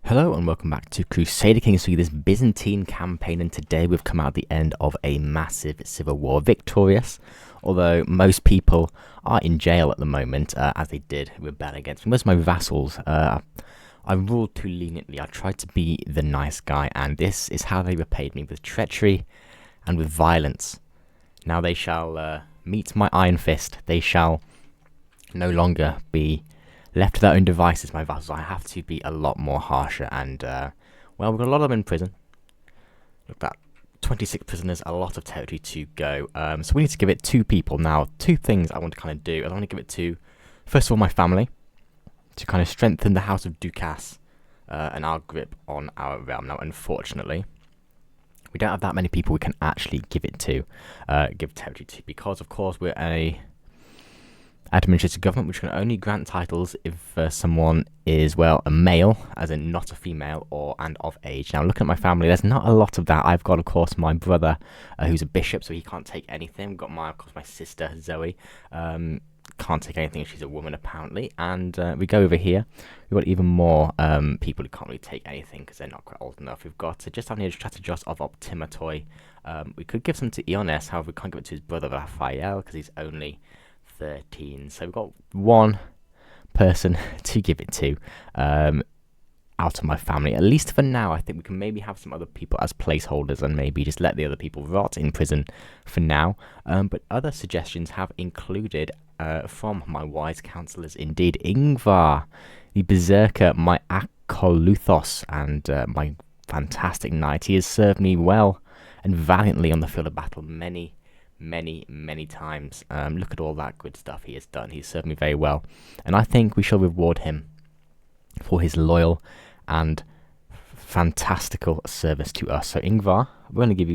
Hello and welcome back to Crusader Kings 3, this Byzantine campaign, and today we've come out the end of a massive civil war, victorious, although most people are in jail at the moment, as they did rebel against me. Most of my vassals, I ruled too leniently. I tried to be the nice guy, and this is how they repaid me, with treachery and with violence. Now they shall meet my iron fist. They shall no longer be left to their own devices, my vassals. I have to be a lot more harsher, and, well, we've got a lot of them in prison. Look at that, 26 prisoners, a lot of territory to go. So we need to give it two people. Now, two things I want to kind of do. I want to give it to, first of all, my family, to kind of strengthen the House of Ducas and our grip on our realm. Now, unfortunately, we don't have that many people we can actually give it to, give territory to, because, of course, we're a administrative government which can only grant titles if someone is, well, a male, as in not a female, and of age. Now, looking at my family, there's not a lot of that. I've got, of course, my brother, who's a bishop, so he can't take anything. We've got of course, my sister, Zoe, can't take anything. She's a woman, apparently. And we go over here. We've got even more people who can't really take anything because they're not quite old enough. We've got just having a strategos of Optimatoi. We could give some to Iones, however, we can't give it to his brother, Raphael, because he's only 13. So we've got one person to give it to out of my family, at least for now. I think we can maybe have some other people as placeholders and maybe just let the other people rot in prison for now. But other suggestions have included from my wise counselors indeed, Ingvar, the berserker, my Akoluthos, and my fantastic knight. He has served me well and valiantly on the field of battle many times. Look at all that good stuff he has done. He's served me very well, and I think we shall reward him for his loyal and fantastical service to us. So Ingvar, we're going to give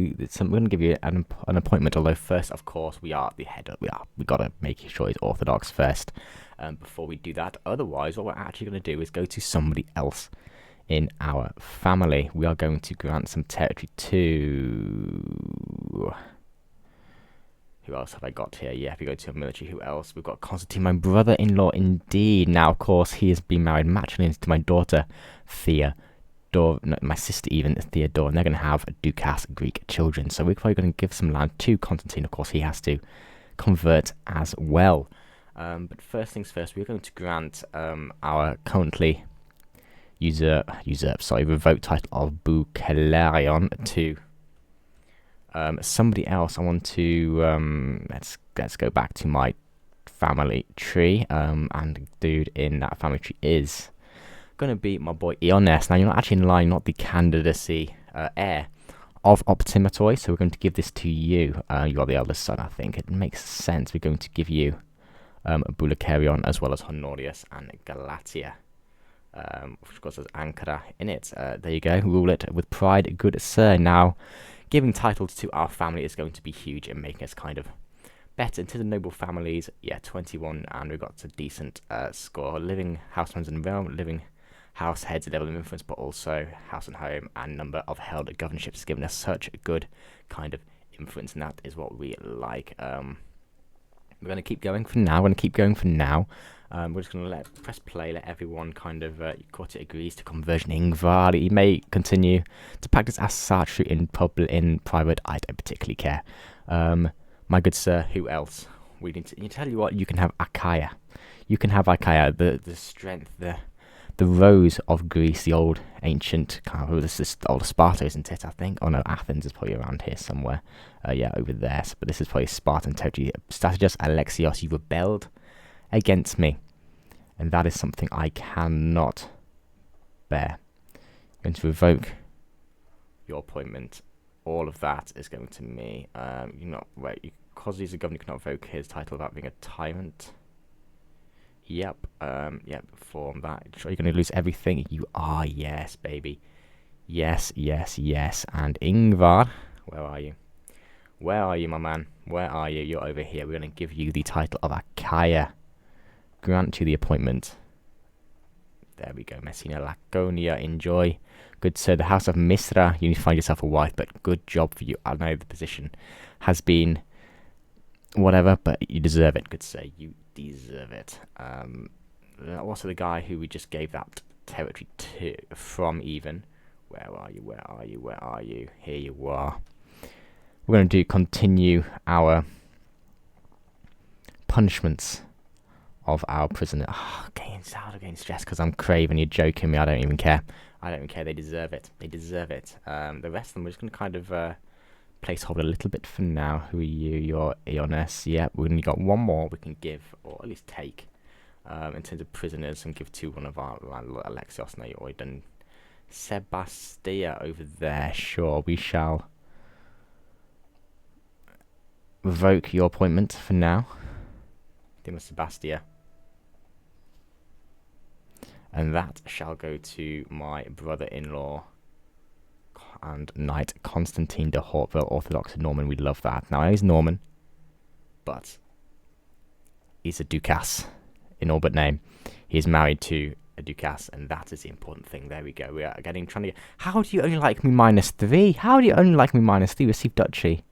you an appointment. Although first, of course, we are the head. We got to make sure he's orthodox first before we do that. Otherwise, what we're actually going to do is go to somebody else in our family. We are going to grant some territory to. Who else have I got here? Yeah, if we go to a military, who else? We've got Constantine, my brother-in-law, indeed. Now, of course, he has been married matrimonially to my daughter, my sister even, Theodore, and they're going to have Ducas Greek children. So we're probably going to give some land to Constantine. Of course, he has to convert as well. But first things first, we're going to grant our currently revoked title of Bouchelarion to somebody else. I want to let's go back to my family tree, and the dude in that family tree is going to be my boy Iones. Now, you're not actually in line, not the candidacy heir of Optimatoi, so we're going to give this to you. You are the eldest son, I think. It makes sense. We're going to give you Bouchelarion as well as Honorius and Galatia, which of course has Ankara in it. There you go. Rule it with pride, good sir. Now, giving titles to our family is going to be huge in making us kind of better into the noble families. Yeah, 21, and we got a decent score. Living houselands and realm, living house heads, level of influence, but also house and home and number of held governorships has given us such a good kind of influence, and that is what we like. We're going to keep going for now. We're just going to press play, let everyone kind of court it agrees to conversion. Ingvar, he may continue to practice asatru in private. I don't particularly care. My good sir, who else? We need to tell you what, you can have Achaia. You can have Achaia, the strength, the rose of Greece, the old ancient kind of, this is old Sparta, isn't it, I think? Oh no, Athens is probably around here somewhere. Yeah, over there. But this is probably Spartan territory. Strategos Alexios, you rebelled against me, and that is something I cannot bear. I'm going to revoke your appointment. All of that is going to me. Because he's a governor, you cannot revoke his title without being a tyrant. Yep. Form that. Sure, you're going to lose everything. You are, yes, baby. Yes. And Ingvar, where are you? Where are you, my man? Where are you? You're over here. We're going to give you the title of Achaia. Grant you the appointment. There we go. Messina Laconia. Enjoy. Good sir. The House of Misra. You need to find yourself a wife, but good job for you. I know the position has been whatever, but you deserve it. Good sir. You deserve it. Also the guy who we just gave that territory to from even. Where are you? Where are you? Where are you? Here you are. We're going to continue our punishments of our prisoner. Getting stressed because I'm craving. You're joking me. I don't even care. I don't even care. They deserve it. They deserve it. The rest of them, we're just going to kind of placeholder a little bit for now. Who are you? You're Ionis. Yep, we've only got one more we can give, or at least take, in terms of prisoners, and give to one of our Alexios. No, you've already done Sebastia over there. Sure, we shall revoke your appointment for now. Dima Sebastia. And that shall go to my brother-in-law and knight Constantine de Hauteville, Orthodox Norman. We love that. Now, he's Norman, but he's a Ducasse in all but name. He is married to a Ducasse, and that is the important thing. There we go. We are trying to get... How do you only like me -3? How do you only like me -3? Receive duchy.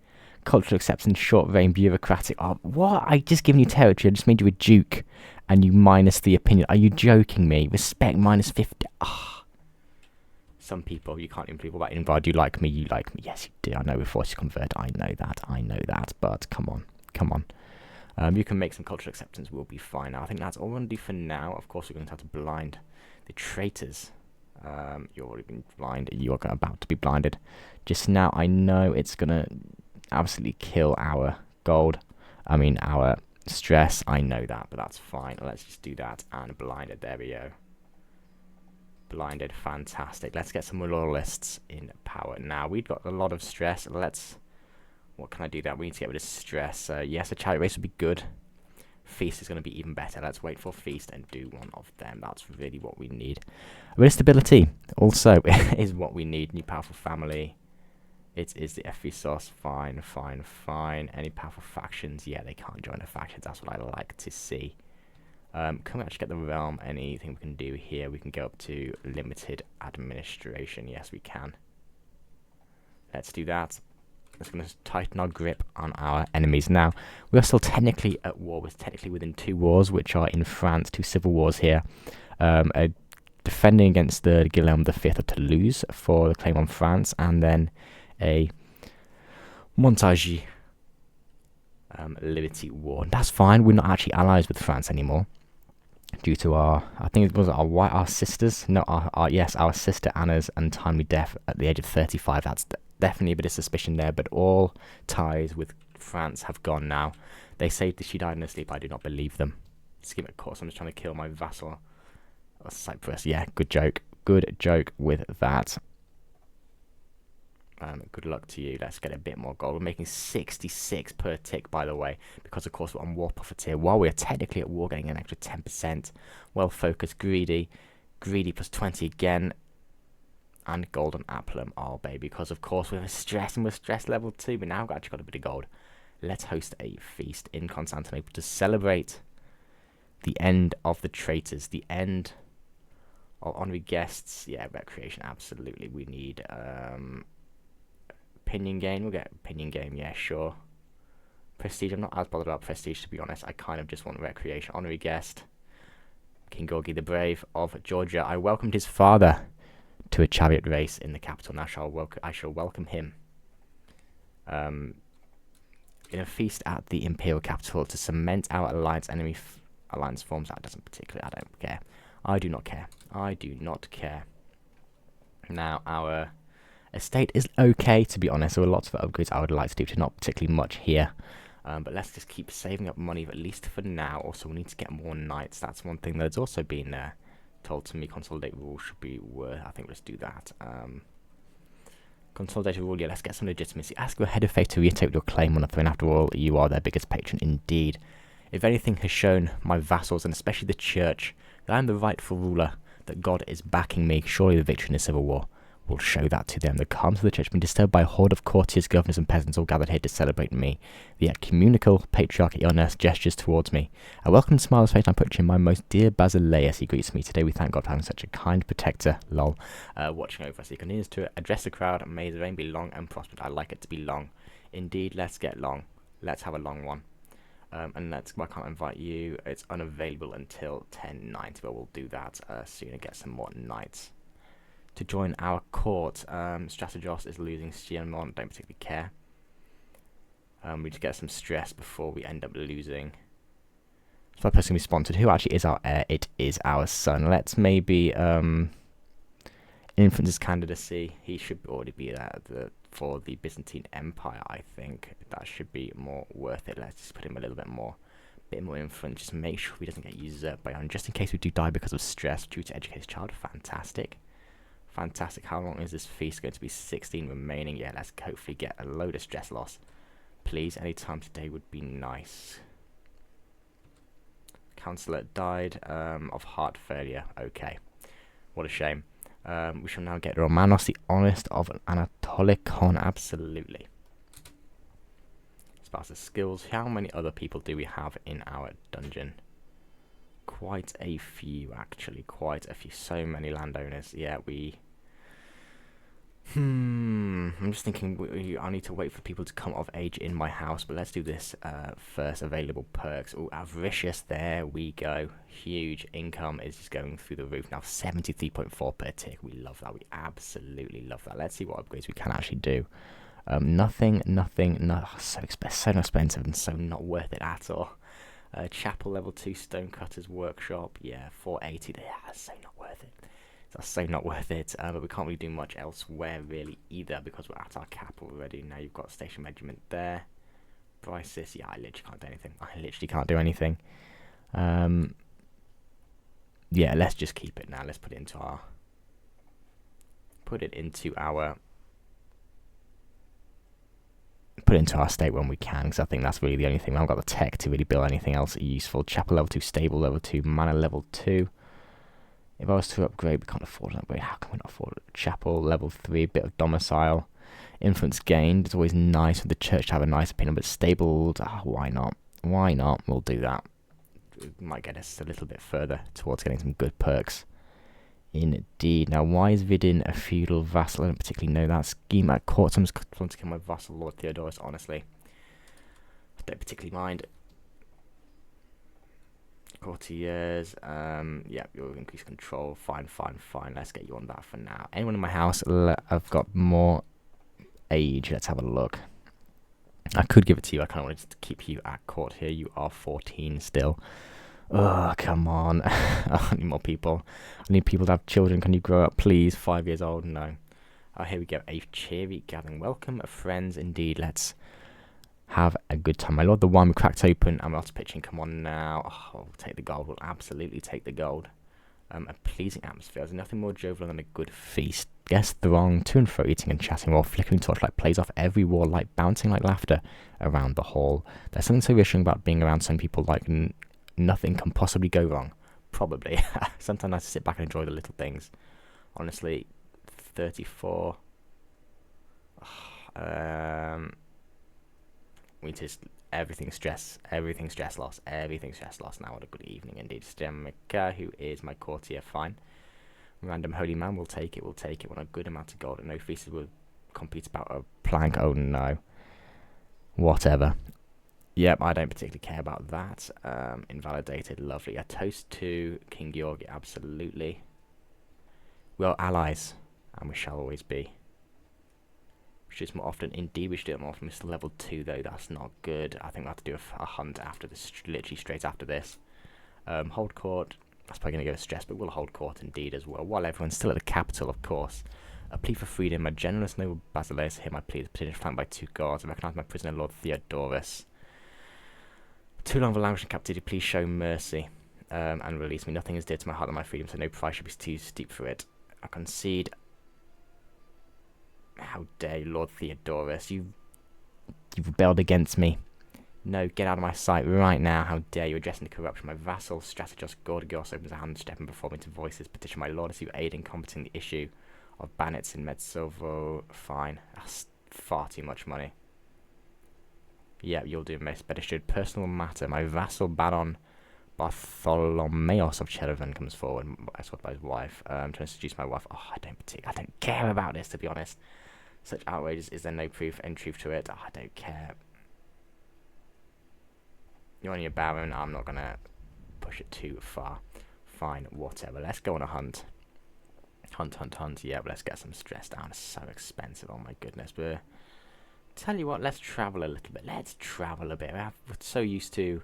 Cultural acceptance, short reign, bureaucratic. Oh, what? I just given you territory. I just made you a duke, and you -3 opinion. Are you joking me? Respect -50. Ah. Some people you can't even believe about Invar. Do you like me? You like me. Yes, you do. I know we're forced to convert. I know that. But come on. You can make some cultural acceptance. We'll be fine now. I think that's all we're going to do for now. Of course, we're going to have to blind the traitors. You've already been blind. You are about to be blinded. Just now, I know it's going to absolutely kill our gold. I mean, our stress. I know that, but that's fine. Let's just do that. And blinded. There we go. Blinded. Fantastic. Let's get some loyalists in power. Now, we've got a lot of stress. What can I do that? We need to get rid of stress. Yes, a chariot race would be good. Feast is going to be even better. Let's wait for Feast and do one of them. That's really what we need. A bit of stability also is what we need. New powerful family. It is the FV sauce. Fine. Any powerful factions? Yeah, they can't join the factions. That's what I like to see. Can we actually get the realm? Anything we can do here? We can go up to limited administration. Yes, we can. Let's do that. It's going to tighten our grip on our enemies. Now, we are still technically at war. We're technically within 2 wars, which are in France, 2 civil wars here. Defending against the Guillaume V of Toulouse for the claim on France, and then a Montargis Liberty War. That's fine. We're not actually allies with France anymore, due to our sisters. No, our sister Anna's untimely death at the age of 35. That's definitely a bit of suspicion there, but all ties with France have gone now. They say that she died in her sleep. I do not believe them. Scheme of course. I'm just trying to kill my vassal. Cyprus. Yeah, good joke. Good joke with that. Good luck to you. Let's get a bit more gold. We're making 66 per tick, by the way, because of course we're on war profiteer. While we're technically at war, getting an extra 10%. Well focused, greedy plus 20 again, and golden applum. Oh baby, because of course we're stress, and we're stress level 2. But now we've actually got a bit of gold. Let's host a feast in Constantinople to celebrate the end of the traitors, the end of honorary guests. Yeah, recreation, absolutely. We need opinion gain. We'll get opinion gain, yeah, sure. Prestige, I'm not as bothered about prestige, to be honest. I kind of just want recreation. Honorary guest, King Gorgi the Brave of Georgia. I welcomed his father to a chariot race in the capital. Now I shall welcome him in a feast at the imperial capital to cement our alliance. Enemy alliance forms. That doesn't particularly. I don't care. I do not care. I do not care. Now our estate is okay, to be honest. There are lots of upgrades I would like to do, not particularly much here. But let's just keep saving up money, at least for now. Also, we need to get more knights. That's one thing that's also been told to me. Consolidate rule should be worth. I think let's do that. Consolidated rule, yeah, let's get some legitimacy. Ask your head of faith to reiterate your claim on the throne. After all, you are their biggest patron indeed. If anything has shown my vassals, and especially the church, that I am the rightful ruler, that God is backing me, surely the victory in the civil war will show that to them. The calms of the church have been disturbed by a horde of courtiers, governors, and peasants all gathered here to celebrate me. The ecumenical patriarch Ionis gestures towards me. A welcome smile's face I put in my most dear Basileus. He greets me. Today we thank God for having such a kind protector. Lol. Watching over us. He continues to address the crowd. May the reign be long and prosperous. I like it to be long. Indeed, let's get long. Let's have a long one. And why can't I invite you? It's unavailable until 10:90, but we'll do that soon and get some more knights to join our court. Strategos is losing Siemon, don't particularly care. We just get some stress before we end up losing. So that person we sponsored, who actually is our heir? It is our son. Let's maybe influence his candidacy. He should already be there for the Byzantine Empire, I think. That should be more worth it. Let's just put him a little bit more influence. Just make sure he doesn't get usurped by Iron, just in case we do die because of stress due to educate his child. Fantastic. Fantastic. How long is this feast going to be? 16 remaining. Yeah, let's hopefully get a load of stress loss. Please, any time today would be nice. Councillor died of heart failure. Okay. What a shame. We shall now get Romanos, the honest of Anatolikon. Absolutely. Sparta's skills. How many other people do we have in our dungeon? Quite a few, actually. Quite a few. So many landowners. Yeah, I'm just thinking I need to wait for people to come of age in my house, but let's do this first. Available perks. Oh, avaricious. There we go. Huge income is just going through the roof now. 73.4 per tick. We love that. We absolutely love that. Let's see what upgrades we can actually do. Nothing. No, so expensive and so not worth it at all. Chapel level 2 stonecutters workshop. Yeah, 480. Yeah, so not worth it. That's so not worth it, but we can't really do much elsewhere really either because we're at our cap already. Now you've got station regiment there. Brysis, yeah, I literally can't do anything. Yeah, let's just keep it now. Let's put it into our state when we can, because I think that's really the only thing. We haven't got the tech to really build anything else useful. Chapel level 2, stable level 2, manor level 2. If I was to upgrade, we can't afford an upgrade. How can we not afford it? Chapel, level 3, bit of domicile. Influence gained. It's always nice for the church to have a nice opinion, but stabled, why not? Why not? We'll do that. It might get us a little bit further towards getting some good perks. Indeed. Now, why is Vidin a feudal vassal? I don't particularly know that. Scheme at court. Someone's trying to kill my vassal, Lord Theodorus, honestly. I don't particularly mind. Courtiers, yeah, you'll increase control. Fine. Let's get you on that for now. Anyone in my house? I've got more age. Let's have a look. I could give it to you. I kind of wanted to keep you at court here. You are 14 still. Oh, come on. I need more people. I need people to have children. Can you grow up, please? 5 years old? No. Here we go. A cheery gathering. Welcome, friends. Indeed, let's have a good time. My lord, the wine we cracked open and we're off to pitching. Come on now. Oh, we'll take the gold. We'll absolutely take the gold. A pleasing atmosphere. There's nothing more jovial than a good feast. Guests throng to and fro, eating and chatting while flickering torchlight plays off every wall, light bouncing like laughter around the hall. There's something so reassuring about being around some people like nothing can possibly go wrong. Probably. Sometimes I have to sit back and enjoy the little things. Honestly, 34. We just everything stress loss now. What a good evening indeed. Stemika, who is my courtier, fine. Random holy man, we'll take it. Want a good amount of gold and no feasts will compete about a plank. Oh no. Whatever. Yep, I don't particularly care about that. Invalidated, lovely. A toast to King Georgi, absolutely. We are allies, and we shall always be. We should do this more often. Indeed, we should do it more often. We're still level 2, though. That's not good. I think we'll have to do a hunt after this, literally straight after this. Hold court. That's probably going to give us stress, but we'll hold court indeed as well. While everyone's still at the capital, of course. A plea for freedom. A generous noble Basileus. Here my plea is petition flanked by 2 guards. I recognise my prisoner, Lord Theodorus. Too long of a language in captivity. Please show mercy and release me. Nothing is dear to my heart than my freedom, so no price should be too steep for it. I concede. How dare you, Lord Theodorus? You've rebelled against me. No, get out of my sight right now. How dare you, addressing the corruption. My vassal, Strategos Gorgios, opens a hand, stepping before me to voice his petition. My lord, as you aid in combating the issue of bandits in Medsovo. Fine. That's far too much money. Yeah, you'll do most better. Should personal matter. My vassal Baron Bartholomeos of Cherevin comes forward, escorted by his wife. Trying to seduce my wife. Oh, I don't care about this, to be honest. Such outrages. Is there no proof and truth to it? Oh, I don't care. You're on your baron. I'm not gonna push it too far. Fine, whatever. Let's go on a hunt. Hunt. Yeah, but let's get some stress down. It's so expensive. Oh my goodness. But tell you what, let's travel a little bit. We're so used to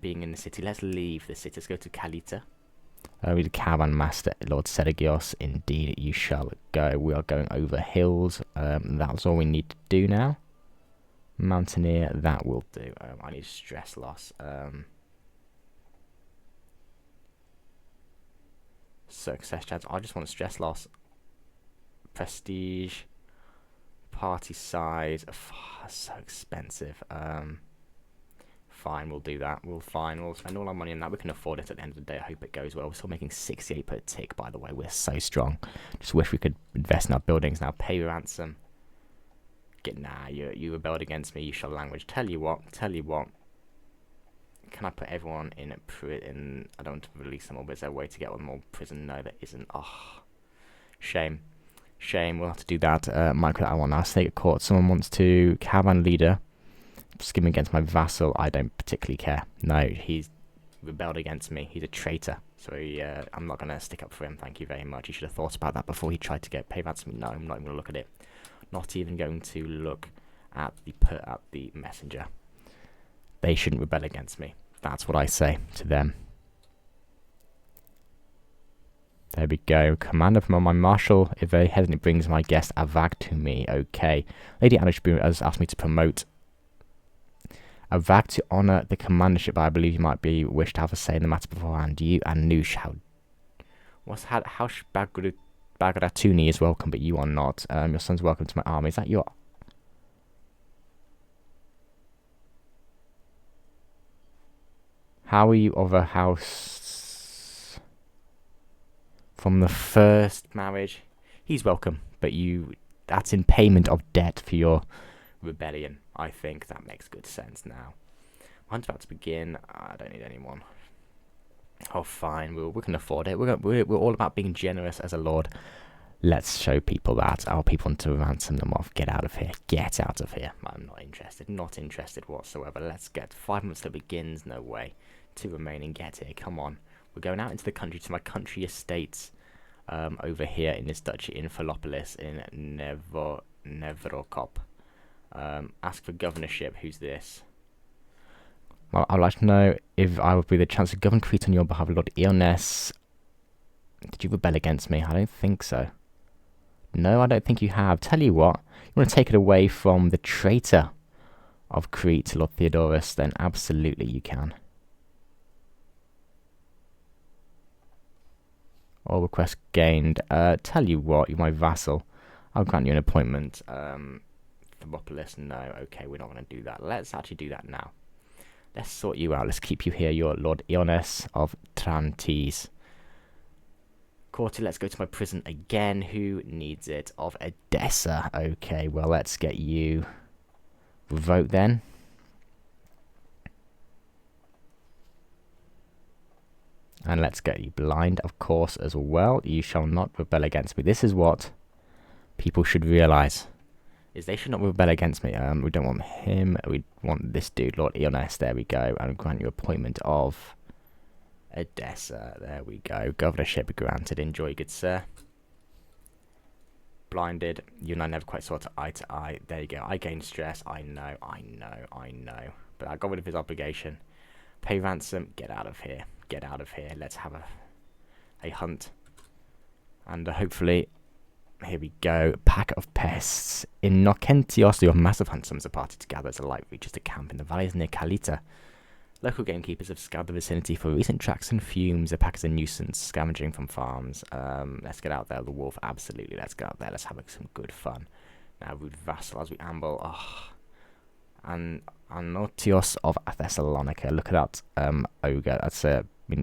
being in the city. Let's leave the city. Let's go to Kalita. With the caravan master, Lord Sergios. Indeed, you shall go. We are going over hills. That's all we need to do now. Mountaineer, that will do. I need stress loss. Success chance. I just want stress loss. Prestige. Party size. So expensive. Fine, we'll do that. We'll spend all our money on that. We can afford it at the end of the day. I hope it goes well. We're still making 68 per tick, by the way. We're so strong. Just wish we could invest in our buildings now. Pay ransom. You rebelled against me. You shall language. Tell you what. Can I put everyone in prison? I don't want to release them all, but is there a way to get one more prison? No, there isn't. Oh, shame. We'll have to do that. Micro that one. I'll stay at court. Someone wants to caravan leader. Scheme against my vassal. I don't particularly care. No, he's rebelled against me. He's a traitor. So I'm not gonna stick up for him. Thank you very much. He should have thought about that before he tried to get pay ransom. No, I'm not even gonna look at it. Not even going to look at the messenger. They shouldn't rebel against me. That's what I say to them. There we go. Commander from my marshal. If very hesitant brings my guest Avag to me. Okay. Lady Anishbu has asked me to promote Avag to honour the commandership. I believe you might be wish to have a say in the matter beforehand. You and Noosh Haush Bagratuni is welcome, but you are not. Your son's welcome to my army. Is that your... How are you of a house from the first marriage? He's welcome, but that's in payment of debt for your rebellion. I think that makes good sense now. Hunt's about to begin. I don't need anyone. Oh, fine. We can afford it. We're all about being generous as a lord. Let's show people that. Our people want to ransom them off. Get out of here. Get out of here. I'm not interested. Not interested whatsoever. Let's get 5 months till begins. No way. 2 remaining. Get here. Come on. We're going out into the country to my country estates. Over here in this duchy in Philoppolis in Nevrokop. Ask for governorship. Who's this? Well, I'd like to know if I would be the chance to govern Crete on your behalf, Lord Iones. Did you rebel against me? I don't think so. No, I don't think you have. Tell you what, you want to take it away from the traitor of Crete, Lord Theodorus, then absolutely you can. All requests gained. Tell you what, you're my vassal. I'll grant you an appointment. Thermopolis, no. Okay, we're not going to do that. Let's actually do that now. Let's sort you out. Let's keep you here. You're Lord Iones of Trantes. Courtier, let's go to my prison again. Who needs it? Of Edessa. Okay, well, let's get you vote then. And let's get you blind, of course, as well. You shall not rebel against me. This is what people should realize. Is they should not rebel against me. We don't want him. We want this dude, Lord Iones. There we go. And grant you appointment of Edessa. There we go. Governorship granted. Enjoy, good sir. Blinded. You and I never quite saw eye to eye. There you go. I gained stress. I know. But I got rid of his obligation. Pay ransom. Get out of here. Get out of here. Let's have a hunt. And hopefully... Here we go. Pack of pests. In Nokentios, your massive hunt summons a party to gather as a light reaches the camp in the valleys near Kalita. Local gamekeepers have scoured the vicinity for recent tracks and fumes. The pack is a nuisance, scavenging from farms. Let's get out there. The wolf, absolutely. Let's get out there. Let's have some good fun. Now, rude vassal as we amble. Oh. And Anotios of Thessalonica. Look at that ogre. That's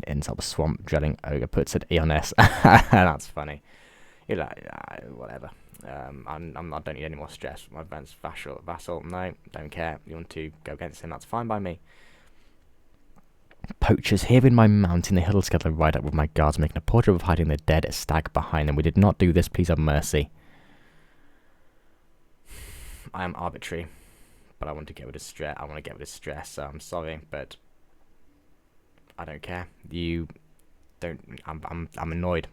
insult the swamp dwelling ogre. Puts it Iones. That's funny. You're like, whatever. I don't need any more stress. My vassal, no, don't care. You want to go against him, that's fine by me. Poachers here in my mountain, they huddled together right up with my guards, making a portrait of hiding the dead stag behind them. We did not do this, please have mercy. I am arbitrary, but I want to get rid of stress. So I'm sorry, but I don't care. You don't. I'm annoyed.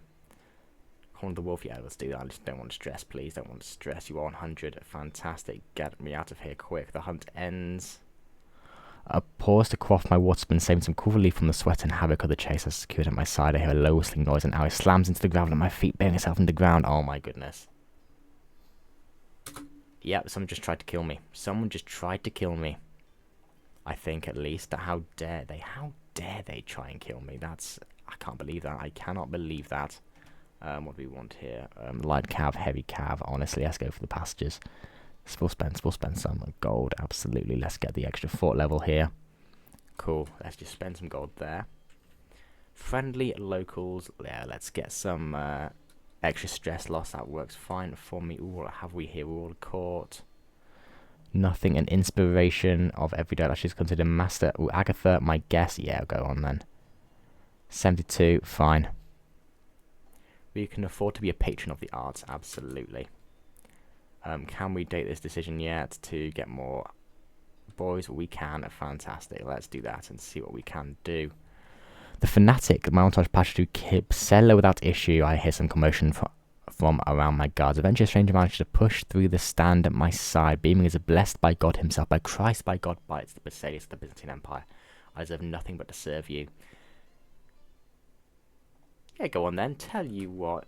Horn of the Wolf, yeah, let's do that. I just don't want stress, please. Don't want stress. You are 100. Fantastic. Get me out of here quick. The hunt ends. A pause to quaff my waterspoon, saving some cool relief from the sweat and havoc of the chase. I secured at my side. I hear a low whistling noise, and arrow slams into the gravel at my feet, bearing itself into the ground. Oh my goodness. Yep, someone just tried to kill me. Someone just tried to kill me. I think, at least. How dare they? How dare they try and kill me? That's... I can't believe that. I cannot believe that. What do we want here? Light cav, heavy cav. Honestly, let's go for the passages. We'll spend some gold. Absolutely. Let's get the extra fort level here. Cool. Let's just spend some gold there. Friendly locals. Yeah, let's get some extra stress loss. That works fine for me. Ooh, what have we here? We're all caught. Nothing. An inspiration of every day. She's considered master. Ooh, Agatha, my guess. Yeah, go on then. 72. Fine. We can afford to be a patron of the arts. Absolutely. Can we date this decision yet to get more boys? We can. Fantastic. Let's do that and see what we can do. The fanatic, the montage passed through Kipsella without issue. I hear some commotion from around my guards. Eventually, a stranger managed to push through the stand at my side, beaming as blessed by God himself, by Christ, by God, by the Basileus of the Byzantine Empire. I deserve nothing but to serve you. Yeah, go on then. Tell you what.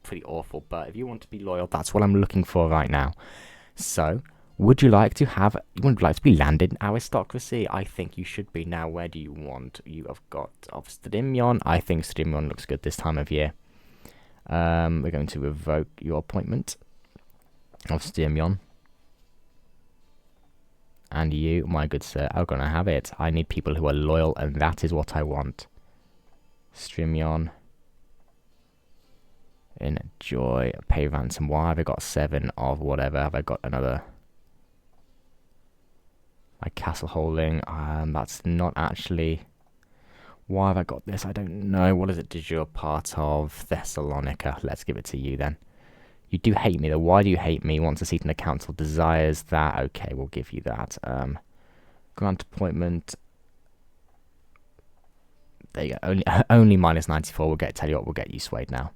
Pretty awful, but if you want to be loyal, that's what I'm looking for right now. So, would you like to be landed in aristocracy? I think you should be. Now, where do you want? You have got of Stadimion. I think Stadimion looks good this time of year. We're going to revoke your appointment of Stadimion. And you, my good sir, are going to have it. I need people who are loyal, and that is what I want. Stadimion. Enjoy. Pay ransom. Why have I got 7 of whatever? Have I got another? My castle holding. That's not actually... Why have I got this? I don't know. What is it? Did you part of Thessalonica? Let's give it to you then. You do hate me though. Why do you hate me? Wants a seat in the council. Desires that. Okay, we'll give you that. Grant appointment. There you go. Only minus 94. We'll tell you what. We'll get you swayed now.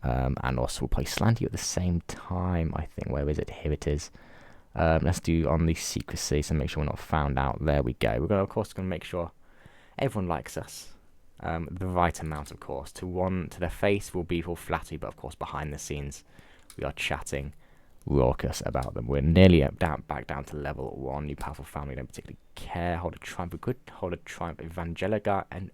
And also we'll play Slanty at the same time, I think. Where is it? Here it is. Let's do on the secrecy, so make sure we're not found out. There we go. We're going to, of course, make sure everyone likes us. The right amount, of course. To their face will be for flattery, but of course behind the scenes we are chatting raucous about them. We're nearly back down to level 1. You powerful family don't particularly care. Hold a triumph. We could hold a triumph evangelica and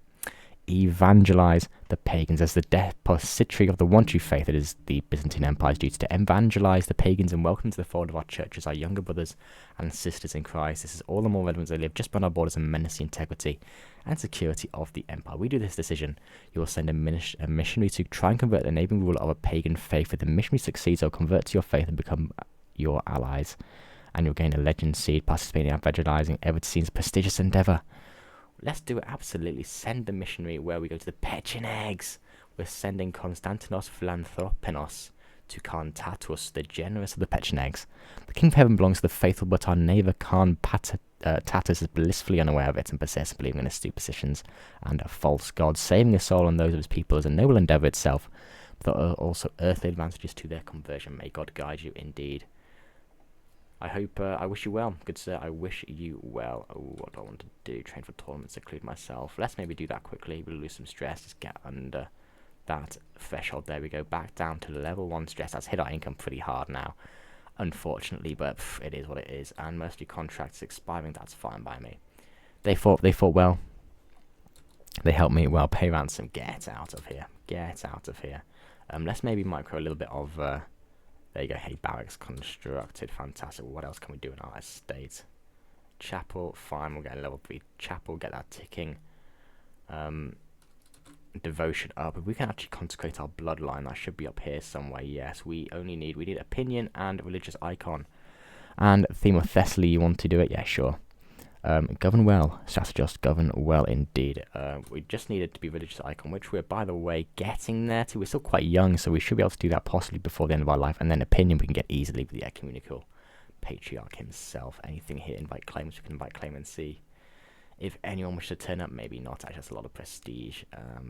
evangelize the pagans as the depository of the one true faith that is the Byzantine Empire's duty to evangelize the pagans and welcome to the fold of our churches, our younger brothers and sisters in Christ. This is all the more relevant as they live just beyond our borders and menace the integrity and security of the empire. We do this decision. You will send a missionary to try and convert the neighboring ruler of a pagan faith. If the missionary succeeds, they'll convert to your faith and become your allies, and you'll gain a legend seed, participating in evangelizing ever seems prestigious endeavor. Let's do it, absolutely. Send the missionary where we go to the Pechenegs. We're sending Konstantinos Philanthropinos to Khan Tatus, the generous of the Pechenegs. The King of Heaven belongs to the faithful, but our neighbour Khan Tatus is blissfully unaware of it and possessed, believing in his superstitions and a false god. Saving his soul and those of his people is a noble endeavour itself, but there are also earthly advantages to their conversion. May God guide you indeed. I wish you well, good sir. I wish you well. Oh, what do I want to do? Train for tournaments, seclude myself. Let's maybe do that quickly. We'll lose some stress. Just get under that threshold. There we go. Back down to level 1 stress. That's hit our income pretty hard now, unfortunately, but it is what it is. And mostly contracts expiring. That's fine by me. They fought well. They helped me well. Pay ransom. Get out of here. Get out of here. Let's maybe micro a little bit of... There you go. Hey, barracks constructed. Fantastic. What else can we do in our estate? Chapel. Fine. We'll get a level 3 chapel. Get that ticking. Devotion up. If we can actually consecrate our bloodline, that should be up here somewhere. Yes. We need opinion and religious icon. And theme of Thessaly. You want to do it? Yeah, sure. Govern well. Strategist. Govern well indeed. We just needed to be religious icon, which we're, by the way, getting there to. We're still quite young, so we should be able to do that possibly before the end of our life. And then opinion we can get easily with the ecumenical patriarch himself. Anything here? Invite claimants. We can invite claimants. See If anyone wishes to turn up, maybe not. Actually, that's a lot of prestige.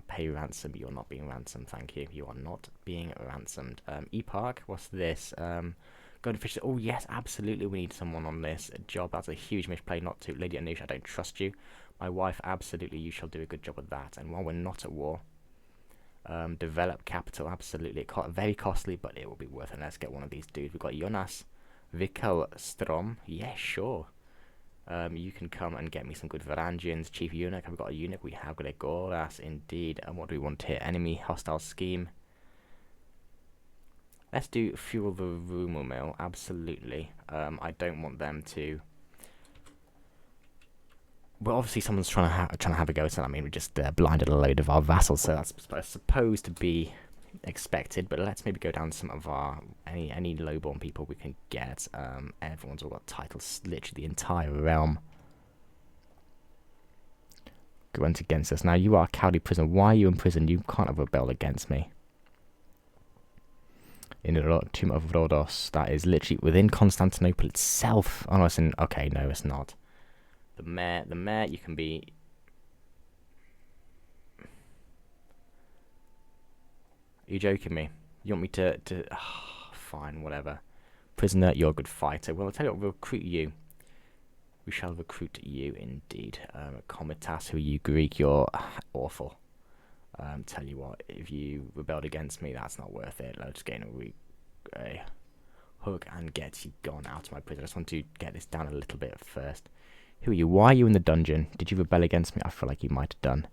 Pay ransom. You're not being ransomed. Thank you. You are not being ransomed. Eparch, what's this? Go to fish. Oh, yes, absolutely. We need someone on this job. That's a huge misplay not to. Lady Anusha, I don't trust you. My wife, absolutely. You shall do a good job with that. And while we're not at war, develop capital. Absolutely. Very costly, but it will be worth it. Let's get one of these dudes. We've got Jonas Vikalstrom. Yeah, sure. You can come and get me some good Varangians. Chief Eunuch, have we got a eunuch? We have got a Goras, indeed. And what do we want here? Enemy hostile scheme. Let's do fuel the rumor mill, absolutely. I don't want them to... Well, obviously someone's trying to have a go at it. I mean, we just blinded a load of our vassals, so that's supposed to be expected. But let's maybe go down to some of our any lowborn people we can get. Everyone's all got titles, literally the entire realm. Went against us. Now you are a cowardly prisoner. Why are you in prison? You can't have rebelled against me. In the tomb of Rhodos, that is literally within Constantinople itself. Oh no, it's in. Okay, no, it's not. The mayor, you can be. Are you joking me? You want me to fine, whatever. Prisoner, you're a good fighter. Well, I'll tell you what, we'll recruit you. We shall recruit you indeed. Comitas, who are you, Greek? You're awful. Tell you what, if you rebelled against me, that's not worth it. Let's gain a hook and get you gone out of my prison. I just want to get this down a little bit first. Who are you? Why are you in the dungeon? Did you rebel against me? I feel like you might have done.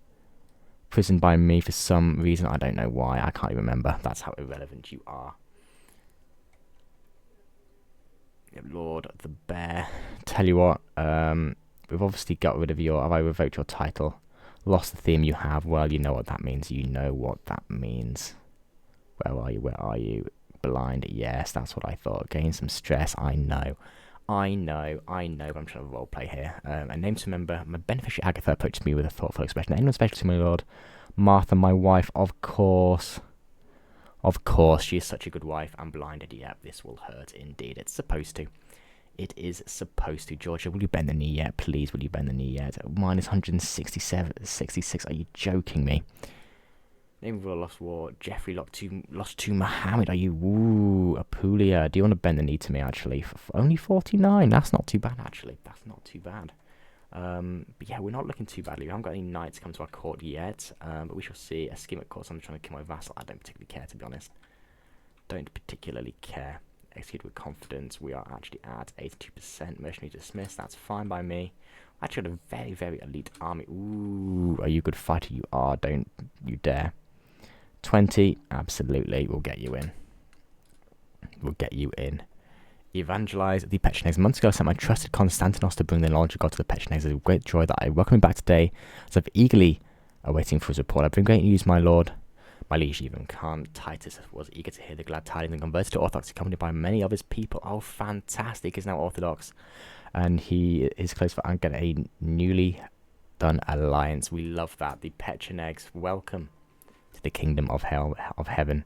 Prisoned by me for some reason. I don't know why. I can't even remember. That's how irrelevant you are. Lord the Bear. Tell you what, we've obviously got rid of your... Have I revoked your title? Lost the theme you have. Well, you know what that means. You know what that means. Where are you? Where are you? Blind. Yes, that's what I thought. Gain some stress. I know. I know. I'm trying to roleplay here. A name to remember. My beneficiary Agatha approached me with a thoughtful expression. Anyone special to my lord? Martha, my wife, of course. Of course, she is such a good wife. I'm blinded. Yep, this will hurt indeed. It's supposed to. It is supposed to. Georgia, will you bend the knee yet? Please, will you bend the knee yet? Minus 167, 66. Are you joking me? Name of a lost war. Jeffrey lost to Muhammad. Are you? Woo, Apulia. Do you want to bend the knee to me, actually? Only 49. That's not too bad, actually. That's not too bad. But yeah, we're not looking too badly. We haven't got any knights come to our court yet. But we shall see. A scheme at court. I'm trying to kill my vassal. I don't particularly care, to be honest. Don't particularly care. Execute with confidence. We are actually at 82%. Mercenary dismissed. That's fine by me. Actually got a very, very elite army. Ooh, are you a good fighter? You are. Don't you dare. 20. Absolutely. We'll get you in. We'll get you in. Evangelize the Pechenegs. Months ago, I sent my trusted Constantinos to bring the knowledge of God to the Pechenegs. It's a great joy that I welcome him back today, as I've eagerly awaiting for his report. I've been great news, my lord. My liege even can't. Titus was eager to hear the glad tidings and converted to Orthodoxy, accompanied by many of his people. Oh, fantastic. He's now Orthodox. And he is close for and get a newly done alliance. We love that. The Pechenegs, welcome to the kingdom of heaven.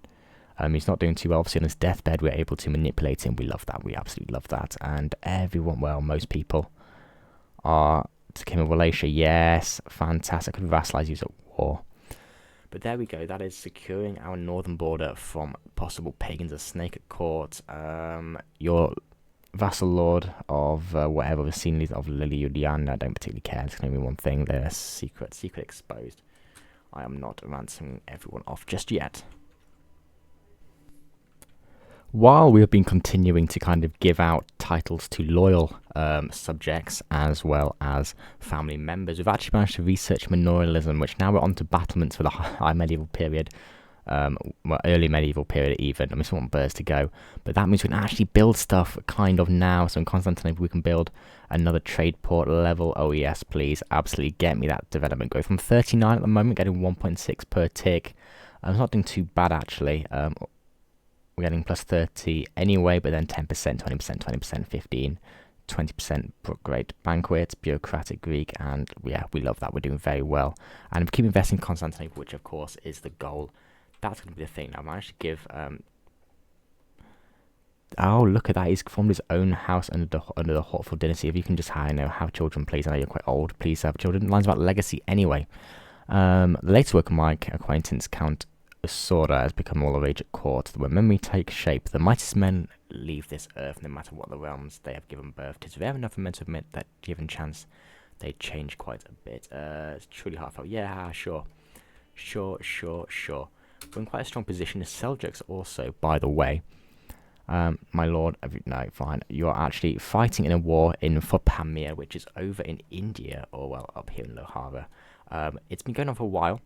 He's not doing too well. Obviously, on his deathbed, we're able to manipulate him. We love that. We absolutely love that. And everyone, well, most people are to King of Wallachia. Yes, fantastic. Could vassalize you at war. But there we go. That is securing our northern border from possible pagans. A snake at court. Your vassal lord of whatever the scene leader of Lily Juliana. I don't particularly care. It's going to be one thing. They're secret exposed. I am not ransoming everyone off just yet. While we have been continuing to kind of give out titles to loyal subjects as well as family members, we've actually managed to research manorialism, which now we're on to battlements for the high medieval period, well, early medieval period even. I mean, some want birds to go, but that means we can actually build stuff kind of now. So in Constantinople, we can build another trade port level. Oh yes, please, absolutely get me that development growth. From 39 at the moment, getting 1.6 per tick. It's not doing too bad actually. We're getting plus 30 anyway, but then 10%, 20%, 20%, 15, 20% great banquet, bureaucratic Greek, and yeah, we love that. We're doing very well. And we keep investing in Constantinople, which of course is the goal. That's going to be the thing. Now, I managed to give Oh, look at that. He's formed his own house under the Hotfield dynasty. If you can just have children, please. I know you're quite old. Please have children. Lines about legacy anyway. The later work of my acquaintance, Count Sora, has become all the rage at court. When memory takes shape, the mightiest men leave this earth, no matter what the realms they have given birth. 'Tis rare enough for men to admit that, given chance, they change quite a bit. It's truly heartfelt. Yeah, sure. Sure. We're in quite a strong position. The Seljuks also, by the way. My lord, no, fine. You're actually fighting in a war for Pamir, which is over in India, or well, up here in Lohara. It's been going on for a while.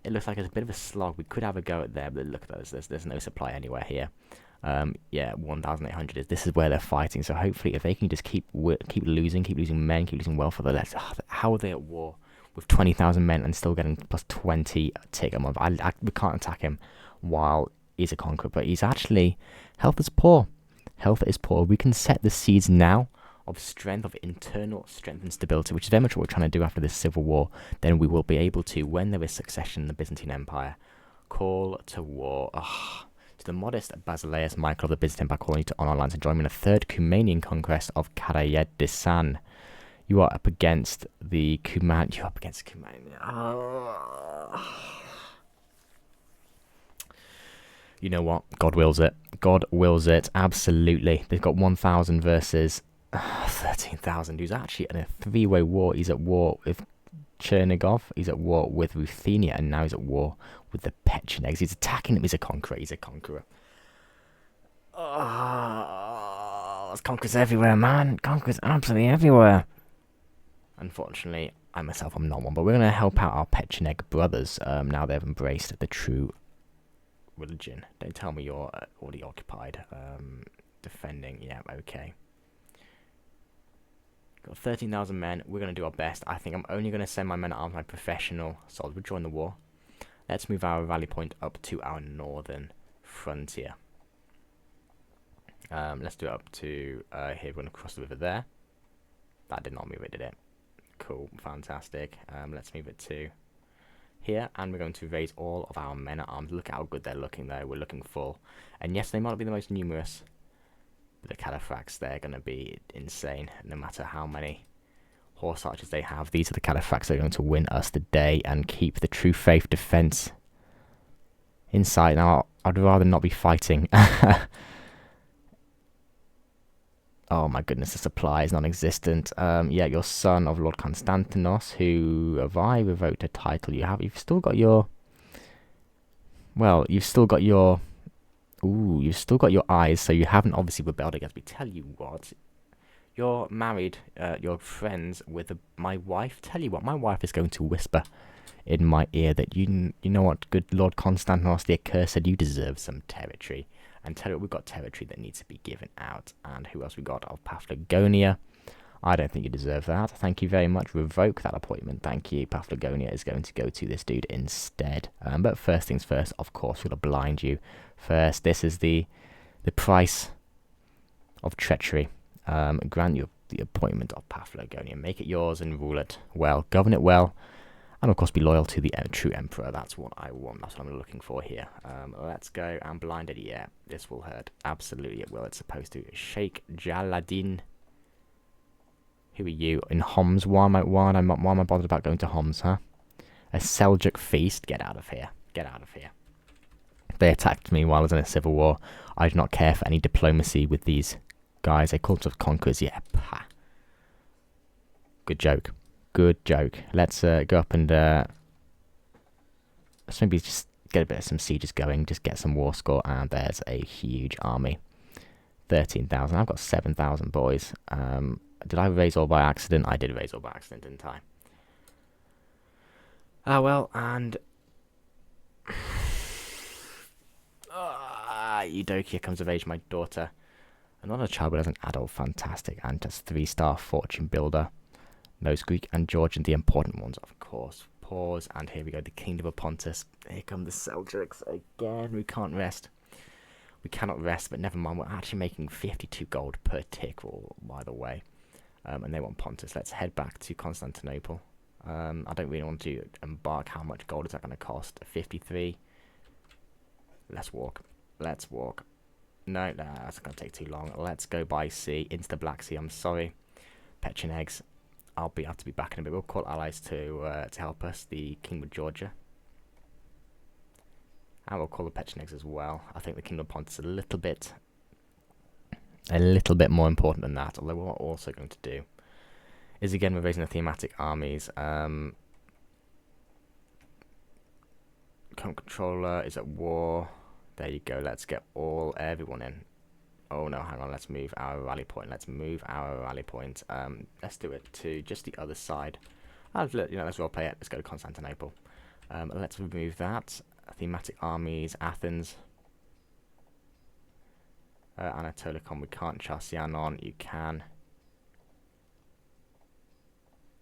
It looks like it's a bit of a slog. We could have a go at there, but look at those. There's no supply anywhere here. Yeah, 1,800 is. This is where they're fighting. So hopefully, if they can just keep losing men, keep losing wealth for the less. How are they at war with 20,000 men and still getting plus 20 tick a month? We can't attack him while he's a conqueror, but he's actually health is poor. Health is poor. We can set the seeds now of strength, of internal strength and stability, which is very much what we're trying to do after this civil war. Then we will be able to, when there is succession in the Byzantine Empire, call to war. To the modest Basileus Michael of the Byzantine Empire calling you to on our lands and join me in a third Cumanian conquest of Karayedesan. You are up against the Cuman. You're up against Cuman. You know what? God wills it. God wills it. Absolutely. They've got 1,000 versus 13,000. Who's actually in a three-way war. He's at war with Chernigov. He's at war with Ruthenia. And now he's at war with the Pechenegs. He's attacking them. He's a conqueror. There's conquerors everywhere, man. Conquerors absolutely everywhere. Unfortunately, I'm not one. But we're going to help out our Pecheneg brothers. Now they've embraced the true religion. Don't tell me you're already occupied. Defending. Yeah, okay. Got 13,000 men. We're going to do our best. I think I'm only going to send my men at arms, my professional soldiers. We'll join the war. Let's move our rally point up to our northern frontier. Let's do it up to here. We're going to cross the river there. That did not move it, did it? Cool. Fantastic. Let's move it to here, and we're going to raise all of our men at arms. Look how good they're looking though. We're looking full. And yes, they might not be the most numerous, but the cataphracts, they're going to be insane. No matter how many horse archers they have, these are the cataphracts that are going to win us the day and keep the true faith defense in sight. Now, I'd rather not be fighting. Oh my goodness, the supply is non-existent. Yeah, your son of Lord Constantinos, who have I revoked a title? You've still got your. Well, you've still got your. Ooh, you've still got your eyes, so you haven't obviously rebelled against me. Tell you what, you're married, you're friends with my wife. Tell you what, my wife is going to whisper in my ear that you know what, good Lord Constantinos the Accursed, you deserve some territory. And tell you what, we've got territory that needs to be given out. And who else we got? Of Paphlagonia. I don't think you deserve that. Thank you very much. Revoke that appointment. Thank you. Paphlagonia is going to go to this dude instead. But first things first, of course, we're going to blind you. First, this is the price of treachery. Grant you the appointment of Paphlagonia. Make it yours and rule it well. Govern it well. And of course be loyal to the true emperor. That's what I want. That's what I'm looking for here. Let's go and blind it. Yeah, this will hurt. Absolutely it will. It's supposed to. Sheikh Jaladin. Who are you? In Homs? Why am I bothered about going to Homs, huh? A Seljuk feast? Get out of here. Get out of here. They attacked me while I was in a civil war. I do not care for any diplomacy with these guys. They call themselves conquerors. Yeah, pah. Good joke. Good joke. Let's go up and let's maybe just get a bit of some sieges going. Just get some war score. And there's a huge army. 13,000. I've got 7,000 boys. Did I raise all by accident? I did raise all by accident, didn't I? Ah, well, and Eudokia comes of age, my daughter. Another child, but as an adult, fantastic. And just 3-star fortune builder. Knows Greek and Georgian, the important ones, of course. Pause, and here we go, the Kingdom of Pontus. Here come the Seljuks again. We can't rest. We cannot rest, but never mind. We're actually making 52 gold per tick, by the way. And they want Pontus. Let's head back to Constantinople. I don't really want to embark. How much gold is that going to cost? 53. Let's walk. Let's walk. No, that's going to take too long. Let's go by sea into the Black Sea. I'm sorry. Pechenegs. I'll have to be back in a bit. We'll call allies to help us. The Kingdom of Georgia. And we'll call the Pechenegs as well. I think the Kingdom of Pontus is a little bit more important than that. Although what we're also going to do is, again, we're raising the thematic armies. Current controller is at war. There you go. Let's get everyone in. Oh no, hang on. Let's move our rally point. Let's do it to just the other side. Let's roleplay it. Let's go to Constantinople. Let's remove that. Thematic armies, Athens. Anatolikon, we can't. Chalcianon, you can.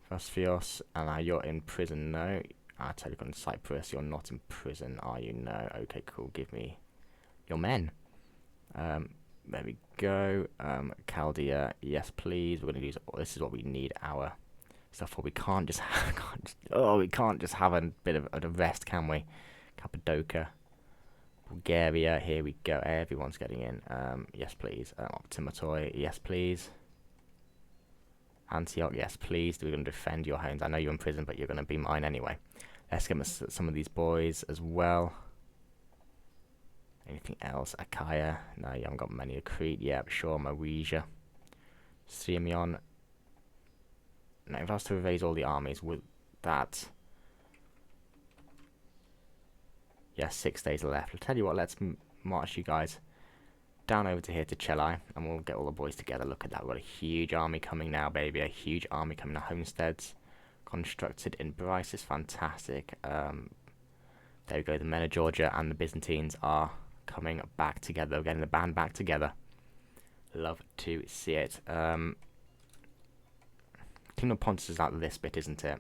Phosphorus, and now you're in prison. No. Anatolikon, Cyprus, you're not in prison, are you? No. Okay, cool. Give me your men. There we go. Chaldea, yes, please. We're going to use. This is what we need our stuff for. We can't just have a bit of a rest, can we? Cappadocia, Bulgaria. Here we go. Everyone's getting in. Yes, please. Optimatoi, yes, please. Antioch, yes, please. We're going to defend your homes. I know you're in prison, but you're going to be mine anyway. Let's get some of these boys as well. Anything else? Achaia. No, you haven't got many. Crete, yeah, sure. Maresia. Sirmion. Now, if I was to raise all the armies with that. Yeah, 6 days left. I'll tell you what, let's march you guys down over to here to Chellai, and we'll get all the boys together. Look at that. We've got a huge army coming now, baby. A huge army coming. Our homesteads constructed in Bryce is fantastic. There we go. The men of Georgia and the Byzantines are coming back together. We're getting the band back together. Love to see it. Kingdom of Pontus is out of this bit, isn't it?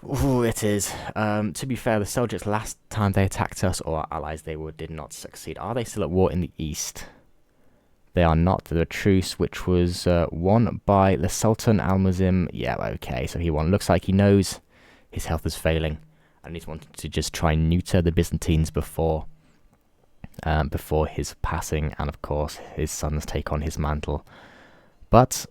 Ooh, it is. To be fair, the Seljuks, last time they attacked us, or our allies, did not succeed. Are they still at war in the east? They are not. The truce, which was won by the Sultan Al-Muzim. Yeah, okay, so he won. Looks like he knows his health is failing, and he's wanted to just try and neuter the Byzantines before his passing, and of course his sons take on his mantle. But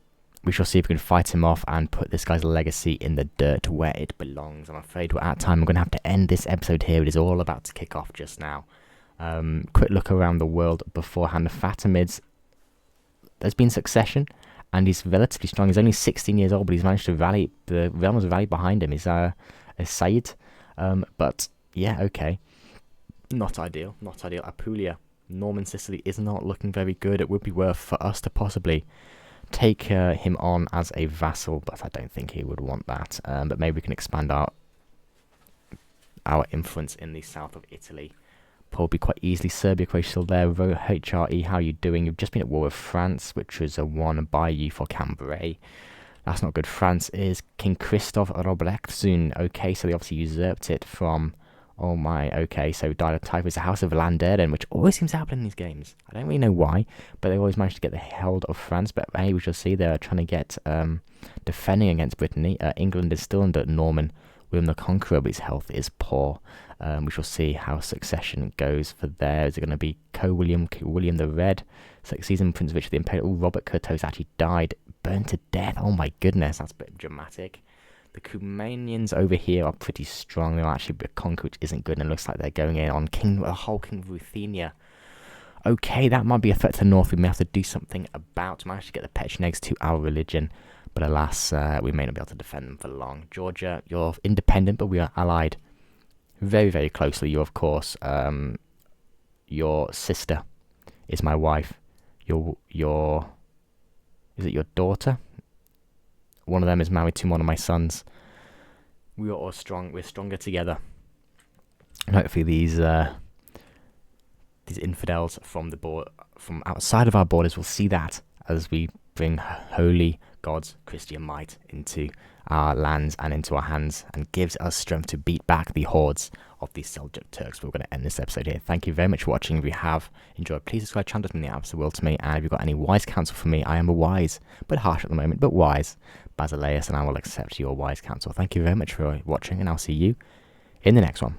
we shall see if we can fight him off and put this guy's legacy in the dirt where it belongs. I'm afraid we're at time. I'm going to have to end this episode here. It is all about to kick off just now. Quick look around the world beforehand. The Fatimids, there's been succession, and he's relatively strong. He's only 16 years old, but he's managed to rally. The realm rally behind him is Said. But yeah, okay. Not ideal. Apulia, Norman Sicily is not looking very good. It would be worth for us to possibly take him on as a vassal, but I don't think he would want that. But maybe we can expand our influence in the south of Italy. Probably quite easily. Serbia, Croatia still there. HRE, how are you doing? You've just been at war with France, which was won by you for Cambrai. That's not good. France is King Christoph Roblechzun. Okay, so they obviously usurped it from... Oh my, okay, so died of typhus, the House of Landeren, which always seems to happen in these games. I don't really know why, but they always manage to get the hold of France. But hey, we shall see. They're trying to get defending against Brittany. England is still under Norman William the Conqueror, but his health is poor. We shall see how succession goes for there. Is it going to be William the Red, succeeding Prince Richard the Imperial? Robert Curtos actually died, burned to death. Oh my goodness, that's a bit dramatic. The Cumanians over here are pretty strong. They're actually a conquer, which isn't good, and it looks like they're going in on the whole King of Ruthenia. Okay, that might be a threat to the north. We may have to do something about. Manage to get the Pechenegs to our religion, but alas, we may not be able to defend them for long. Georgia, you're independent, but we are allied very, very closely. You, of course, your sister is my wife. Is it your daughter? One of them is married to one of my sons. We are all strong. We're stronger together. And hopefully these infidels from outside of our borders will see that as we bring holy God's Christian might into our lands and into our hands, and gives us strength to beat back the hordes of these Seljuk Turks. We're going to end this episode here. Thank you very much for watching. If you have enjoyed, please subscribe. Channel does mean the absolute world to me. And if you've got any wise counsel for me, I am a wise, but harsh at the moment, but wise Basileus, and I will accept your wise counsel. Thank you very much for watching, and I'll see you in the next one.